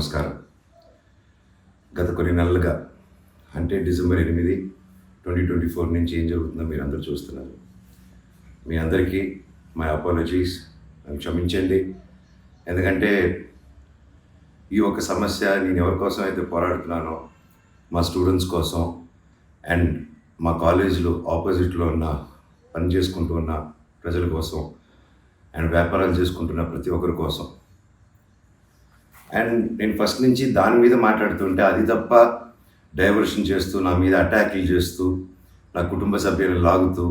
నమస్కారం. గత కొన్ని నెలలుగా అంటే డిసెంబర్ 8, 2024 నుంచి ఏం జరుగుతుందో మీరందరూ చూస్తున్నారు. మీ అందరికీ మై అపాలజీస్, నన్ను క్షమించండి. ఎందుకంటే ఈ ఒక సమస్య నేను ఎవరి కోసం అయితే పోరాడుతున్నానో మా స్టూడెంట్స్ కోసం అండ్ మా కాలేజీలో ఆపోజిట్లో ఉన్న పని చేసుకుంటూ ఉన్న ప్రజల కోసం అండ్ వ్యాపారాలు చేసుకుంటున్న ప్రతి ఒక్కరి కోసం. అండ్ నేను ఫస్ట్ నుంచి దాని మీద మాట్లాడుతుంటే అది తప్ప డైవర్షన్ చేస్తూ నా మీద అటాక్లు చేస్తూ నా కుటుంబ సభ్యులను లాగుతూ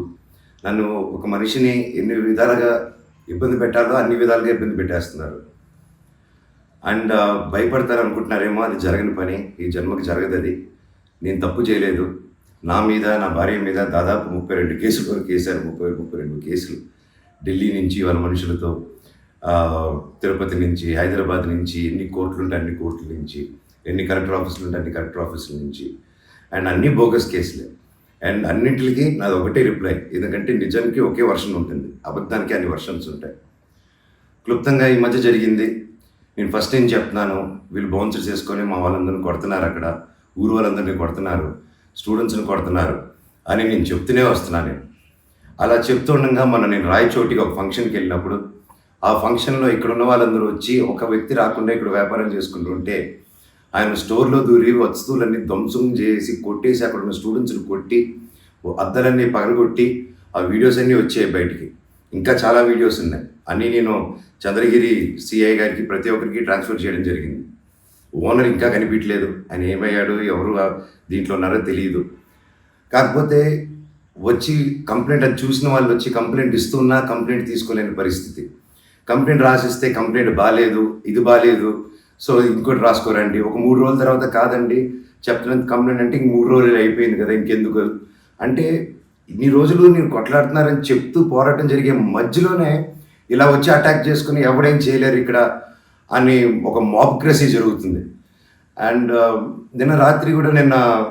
నన్ను ఒక మనిషిని ఎన్ని విధాలుగా ఇబ్బంది పెట్టాలో అన్ని విధాలుగా ఇబ్బంది పెట్టేస్తున్నారు. అండ్ భయపడతారు అనుకుంటున్నారేమో, అది జరగని పని, ఈ జన్మకి జరగదు. అది నేను తప్పు చేయలేదు. నా మీద నా భార్య మీద దాదాపు 32 కేసుల వరకు వేశారు. 32 కేసులు ఢిల్లీ నుంచి వాళ్ళ మనుషులతో, తిరుపతి నుంచి, హైదరాబాద్ నుంచి, ఎన్ని కోర్టులు ఉంటే అన్ని కోర్టుల నుంచి, ఎన్ని కలెక్టర్ ఆఫీసులు ఉంటే అన్ని కలెక్టర్ ఆఫీసుల నుంచి, అండ్ అన్ని బోగస్ కేసులే. అండ్ అన్నింటికి నాది ఒకటే రిప్లై, ఎందుకంటే నిజానికి ఒకే వర్షన్ ఉంటుంది, అబద్ధానికి అన్ని వర్షన్స్ ఉంటాయి. క్లుప్తంగా ఈ మధ్య జరిగింది. నేను ఫస్ట్ ఏం చెప్తున్నాను, వీళ్ళు బౌన్సర్స్ చేసుకొని మా వాళ్ళందరినీ కొడుతున్నారు, అక్కడ ఊరు వాళ్ళందరినీ కొడుతున్నారు, స్టూడెంట్స్ని కొడుతున్నారు అని నేను చెప్తూనే వస్తున్నాను. నేను అలా చెప్తుండగా నేను రాయచోటికి ఒక ఫంక్షన్కి వెళ్ళినప్పుడు ఆ ఫంక్షన్లో ఇక్కడ ఉన్న వాళ్ళందరూ వచ్చి ఒక వ్యక్తి రాకుండా ఇక్కడ వ్యాపారం చేసుకుంటూ ఉంటే ఆయన స్టోర్లో దూరి వస్తువులన్నీ ధ్వంసం చేసి కొట్టేసి అక్కడ ఉన్న స్టూడెంట్స్ని కొట్టి అద్దలన్నీ పగలగొట్టి ఆ వీడియోస్ అన్నీ వచ్చాయి బయటికి. ఇంకా చాలా వీడియోస్ ఉన్నాయి. అన్నీ నేను చంద్రగిరి సిఐ గారికి ప్రతి ఒక్కరికి ట్రాన్స్ఫర్ చేయడం జరిగింది. ఓనర్ ఇంకా కనిపించలేదు, ఆయన ఏమయ్యాడు, ఎవరు దీంట్లో ఉన్నారో తెలియదు. కాకపోతే వచ్చి కంప్లైంట్ అది చూసిన వాళ్ళు వచ్చి కంప్లైంట్ ఇస్తున్నా కంప్లైంట్ తీసుకోలేని పరిస్థితి. కంప్లైంట్ రాసిస్తే కంప్లైంట్ బాగాలేదు, ఇది బాగాలేదు, సో ఇంకోటి రాసుకోరండి. ఒక 3 రోజుల తర్వాత కాదండి చెప్తున్నది కంప్లైంట్ అంటే 3 రోజులు అయిపోయింది కదా, ఇంకెందుకు అంటే ఇన్ని రోజులు నేను కొట్లాడుతున్నారని చెప్తూ పోరాటం జరిగే మధ్యలోనే ఇలా వచ్చి అటాక్ చేసుకుని ఎవడేం చేయలేరు ఇక్కడ అని ఒక మాబ్క్రసీ జరుగుతుంది. అండ్ నిన్న రాత్రి కూడా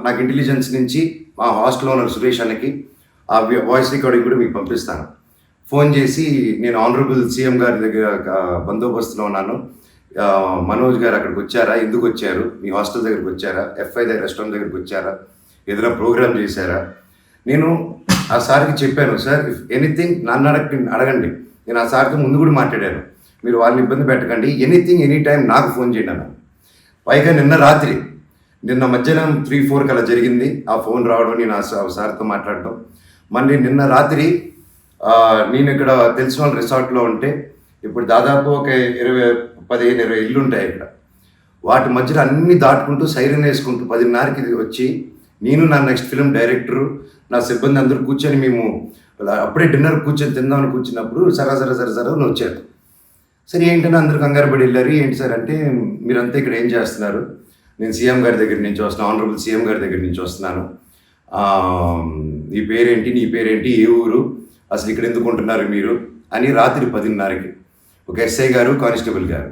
నాకు ఇంటెలిజెన్స్ నుంచి మా హాస్టల్లో ఉన్న సురేష్ అన్నకి ఆ వాయిస్ రికార్డింగ్ కూడా మీకు పంపిస్తాను. ఫోన్ చేసి నేను ఆనరబుల్ సీఎం గారి దగ్గర బందోబస్తులో ఉన్నాను, మనోజ్ గారు అక్కడికి వచ్చారా, ఎందుకు వచ్చారు, మీ హాస్టల్ దగ్గరికి వచ్చారా, ఎఫ్ఐ దగ్గర రెస్టారెంట్ దగ్గరికి వచ్చారా, ఏదైనా ప్రోగ్రామ్ చేశారా. నేను ఆ సార్కి చెప్పాను, సార్ ఇఫ్ ఎనీథింగ్ నన్ను అడగండి. నేను ఆ సార్తో ముందు కూడా మాట్లాడాను, మీరు వాళ్ళని ఇబ్బంది పెట్టకండి, ఎనీథింగ్ ఎనీ టైం నాకు ఫోన్ చేయండి అన్నాను. పైగా నిన్న మధ్యాహ్నం 3-4 అలా జరిగింది ఆ ఫోన్ రావడం, నేను ఆ సార్తో మాట్లాడటం. మళ్ళీ నిన్న రాత్రి నేను ఇక్కడ తెలిసిన వాళ్ళ రిసార్ట్లో ఉంటే, ఇప్పుడు దాదాపు ఒక 15-20 ఇళ్ళు ఉంటాయి ఇక్కడ. వాటి మధ్యలో అన్నీ దాటుకుంటూ సైరన్ వేసుకుంటూ 10:30కి వచ్చి నేను నా నెక్స్ట్ ఫిలిం డైరెక్టరు నా సిబ్బంది అందరూ కూర్చొని మేము అప్పుడే డిన్నర్ కూర్చొని తిందామని కూర్చున్నప్పుడు సరే అని వచ్చారు. సరే ఏంటంటే అందరూ కంగారు పడి వెళ్ళారు. ఏంటి సార్ అంటే, మీరంతా ఇక్కడ ఏం చేస్తున్నారు, నేను సీఎం గారి దగ్గర నుంచి వస్తున్నాను, ఆనరబుల్ సీఎం గారి దగ్గర నుంచి వస్తున్నాను, నీ పేరేంటి, ఏ ఊరు, అసలు ఇక్కడ ఎందుకు ఉంటున్నారు మీరు అని రాత్రి 10:30కి ఒక ఎస్ఐ గారు, కానిస్టేబుల్ గారు.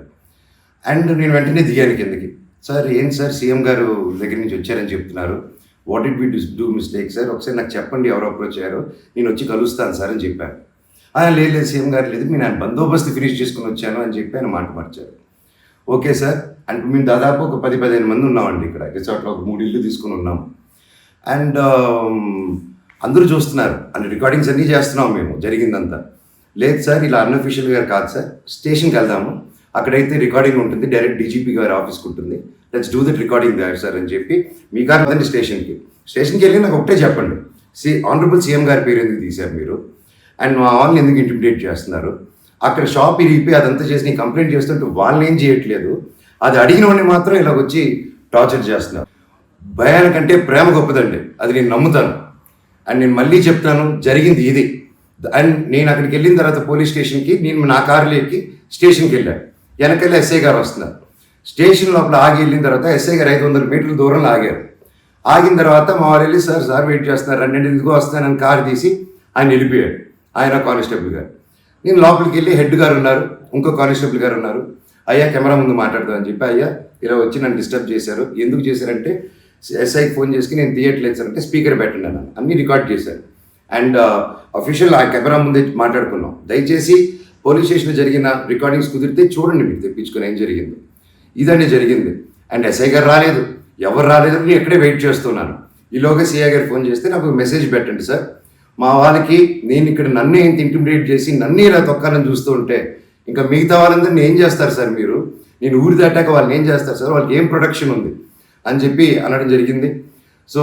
అండ్ నేను వెంటనే దిగాను కిందకి. సార్ ఏంటి సార్ సీఎం గారు దగ్గర నుంచి వచ్చారని చెప్తున్నారు, what did we do mistake sir, ఒకసారి నాకు చెప్పండి ఎవరు అప్రోచ్ అయ్యారో, నేను వచ్చి కలుస్తాను సార్ అని చెప్పాను. లేదు సీఎం గారు లేదు, నేను ఆయన బందోబస్తు ఫినిష్ చేసుకుని వచ్చాను అని చెప్పి ఆయన మాట మార్చారు. ఓకే సార్ అంటే మేము దాదాపు ఒక 10-15 మంది ఉన్నామండి ఇక్కడ రిసార్ట్లో, ఒక 3 ఇళ్ళు తీసుకుని ఉన్నాం. అండ్ అందరూ చూస్తున్నారు, అన్ని రికార్డింగ్స్ అన్నీ చేస్తున్నాం మేము జరిగిందంతా. లేదు సార్ ఇలా అన్అఫీషియల్గా కాదు సార్, స్టేషన్కి వెళ్దాము, అక్కడైతే రికార్డింగ్ ఉంటుంది, డైరెక్ట్ డీజీపీ గారి ఆఫీస్కి ఉంటుంది, let's do that recording that sir అని చెప్పి మీ గారు వదండి స్టేషన్కి వెళ్ళి నాకు ఒకటే చెప్పండి, ఆనరబుల్ సీఎం గారి పేరు ఎందుకు తీశారు మీరు, అండ్ మా వాళ్ళని ఎందుకు ఇంటిమిడేట్ చేస్తున్నారు, అక్కడ షాప్ ఇరిగిపోయి అదంతా చేసి నేను కంప్లైంట్ చేస్తుంటే వాళ్ళని ఏం చేయట్లేదు, అది అడిగిన వాడిని మాత్రం ఇలా వచ్చి టార్చర్ చేస్తున్నారు. భయానికంటే ప్రేమ గొప్పదండి, అది నేను నమ్ముతాను. అండ్ నేను మళ్ళీ చెప్తాను, జరిగింది ఇది. అండ్ నేను అక్కడికి వెళ్ళిన తర్వాత పోలీస్ స్టేషన్కి నేను నా కారులో ఎక్కి స్టేషన్కి వెళ్ళాను. వెనకెళ్ళి ఎస్ఐ గారు వస్తున్నారు. స్టేషన్ లోపల ఆగి వెళ్ళిన తర్వాత ఎస్ఐ గారు 500 మీటర్ల దూరంలో ఆగారు. ఆగిన తర్వాత మా వాళ్ళు వెళ్ళి సార్ వెయిట్ చేస్తున్నారు, 2 ఎందుకు వస్తానని కారు తీసి ఆయన వెళ్ళిపోయాడు, ఆయన కానిస్టేబుల్ గారు. నేను లోపలికి వెళ్ళి హెడ్ గారు ఉన్నారు, ఇంకో కానిస్టేబుల్ గారు ఉన్నారు. అయ్యా కెమెరా ముందు మాట్లాడదామని చెప్పి, అయ్యా ఇలా వచ్చి నన్ను డిస్టర్బ్ చేశారు, ఎందుకు చేశారంటే ఎస్ఐకి ఫోన్ చేసి నేను తీయట్లేదు సార్ అంటే స్పీకర్ పెట్టండి అన్నాను, అన్నీ రికార్డ్ చేశారు. అండ్ అఫీషియల్ ఆ కెమెరా ముందే మాట్లాడుకున్నాం. దయచేసి పోలీస్ స్టేషన్లో జరిగిన రికార్డింగ్స్ కుదిరితే చూడండి, మీరు తెప్పించుకొని ఏం జరిగిందో. ఇదండి జరిగింది. అండ్ ఎస్ఐ గారు రాలేదు, ఎవరు రాలేదు, నేను ఎక్కడే వెయిట్ చేస్తున్నాను. ఈలోగా సిఐ గారు ఫోన్ చేస్తే నాకు మెసేజ్ పెట్టండి సార్, మా వాళ్ళకి నేను ఇక్కడ నన్ను ఇంత ఇంటిమిడేట్ చేసి నన్ను ఇలా తొక్కాలని చూస్తూ ఉంటే ఇంకా మిగతా వాళ్ళందరినీ ఏం చేస్తారు సార్ మీరు, నేను ఊరి దాటాక వాళ్ళని ఏం చేస్తారు సార్, వాళ్ళకి ఏం ప్రొటెక్షన్ ఉంది అని చెప్పి అనడం జరిగింది. సో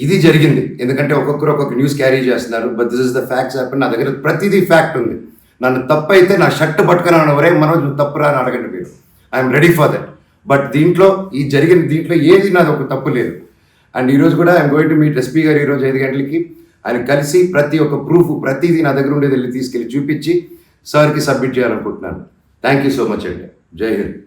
ఇది జరిగింది, ఎందుకంటే ఒక్కొక్కరు ఒక్కొక్క న్యూస్ క్యారీ చేస్తున్నారు. But this is the facts happen. నా దగ్గర ప్రతిదీ ఫ్యాక్ట్ ఉంది. నన్ను తప్పు అయితే నా షర్ట్ పట్టుకుని ఎవరే మనోజ్ నువ్వు తప్పురా అని అడగండి మీరు, I'm ready for that. But దీంట్లో దీంట్లో ఏది నాది ఒక తప్పు లేదు. అండ్ ఈరోజు కూడా I'm going to meet SP గారు ఈరోజు 5 గంటలకి. ఆయన కలిసి ప్రతి ఒక్క ప్రూఫ్ ప్రతిదీ నా దగ్గర ఉండేది వెళ్ళి తీసుకెళ్ళి చూపించి సార్కి సబ్మిట్ చేయాలనుకుంటున్నాను. థ్యాంక్ యూ సో మచ్ అండి. జై హింద్.